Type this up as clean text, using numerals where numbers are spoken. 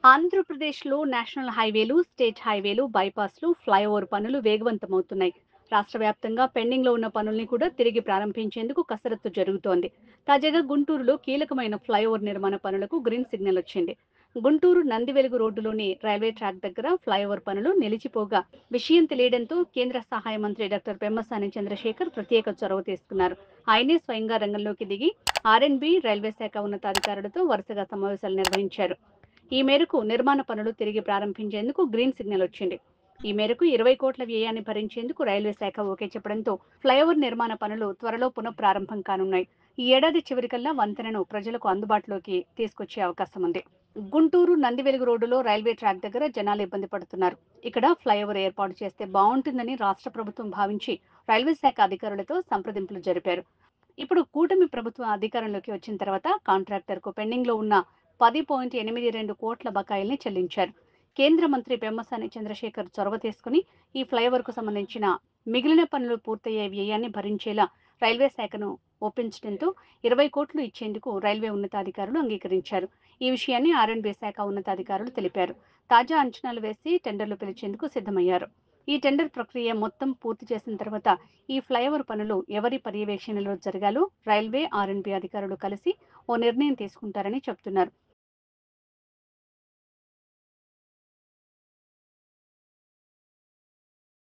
ఆంధ్రప్రదేశ్‌లో national హైవేలు, state హైవేలు, బైపాస్‌లు, flyover పనులు వేగవంతమవుతున్నాయి. రాష్ట్ర వ్యాప్తంగా పెండింగ్‌లో ఉన్న పనుల్ని కూడా తిరిగి ప్రారంభించేందుకు కసరత్తు జరుగుతోంది. తాజాగా గుంటూరులో కీలకమైన ఫ్లైఓవర్ నిర్మాణ పనులకు గ్రీన్ సిగ్నల్ వచ్చింది. గుంటూరు నందివెలుగు రోడ్డులోని రైల్వే ట్రాక్ దగ్గర ఫ్లైఓవర్ పనులు నిలిచిపోగా విషయం తెలియడంతో కేంద్ర సహాయ మంత్రి డాక్టర్ పెమ్మసాని చంద్రశేఖర్ ప్రత్యేక చొరవ తీసుకున్నారు. ఆయనే స్వయంగా రంగంలోకి దిగి ఆర్ఎండ్బి, రైల్వే శాఖ ఉన్నతాధికారులతో వరుసగా సమావేశాలు నిర్వహించారు. ఈ మేరకు నిర్మాణ పనులు తిరిగి ప్రారంభించేందుకు గ్రీన్ సిగ్నల్ వచ్చింది. ఈ మేరకు 20 కోట్ల వ్యయాన్ని భరించేందుకు రైల్వే శాఖ ఓకే చెప్పడంతో ఫ్లైఓవర్ నిర్మాణ పనులు త్వరలో పునఃప్రారంభం కానున్నాయి. ఈ ఏడాది చివరికల్లా వంతెనను ప్రజలకు అందుబాటులోకి తీసుకొచ్చే అవకాశం ఉంది. గుంటూరు నందివెలుగు రోడ్డులో రైల్వే ట్రాక్ దగ్గర జనాలు ఇబ్బంది పడుతున్నారు. ఇక్కడ ఫ్లైఓవర్ ఏర్పాటు చేస్తే బాగుంటుందని రాష్ట్ర ప్రభుత్వం భావించి రైల్వే శాఖ అధికారులతో సంప్రదింపులు జరిపారు. ఇప్పుడు కూటమి ప్రభుత్వం అధికారంలోకి వచ్చిన తర్వాత కాంట్రాక్టర్కు పెండింగ్లో ఉన్న 10.82 కోట్ల బకాయిల్ని చెల్లించారు. కేంద్ర మంత్రి పెమ్మసాని చంద్రశేఖర్ చొరవ తీసుకుని ఈ ఫ్లైఓవర్కు సంబంధించిన మిగిలిన పనులు పూర్తయ్యే వ్యయాన్ని భరించేలా రైల్వే శాఖను ఒప్పించడంతో 20 కోట్లు ఇచ్చేందుకు రైల్వే ఉన్నతాధికారులు అంగీకరించారు. ఈ విషయాన్ని ఆర్ఎండ్బీ శాఖ ఉన్నతాధికారులు తెలిపారు. తాజా అంచనాలు వేసి టెండర్లు పిలిచేందుకు సిద్ధమయ్యారు. ఈ టెండర్ ప్రక్రియ మొత్తం పూర్తి చేసిన తర్వాత ఈ ఫ్లైఓవర్ పనులు ఎవరి పర్యవేక్షణలో జరగాలో రైల్వే, ఆర్ఎండ్బీ అధికారులు కలిసి ఓ నిర్ణయం తీసుకుంటారని చెబుతున్నారు.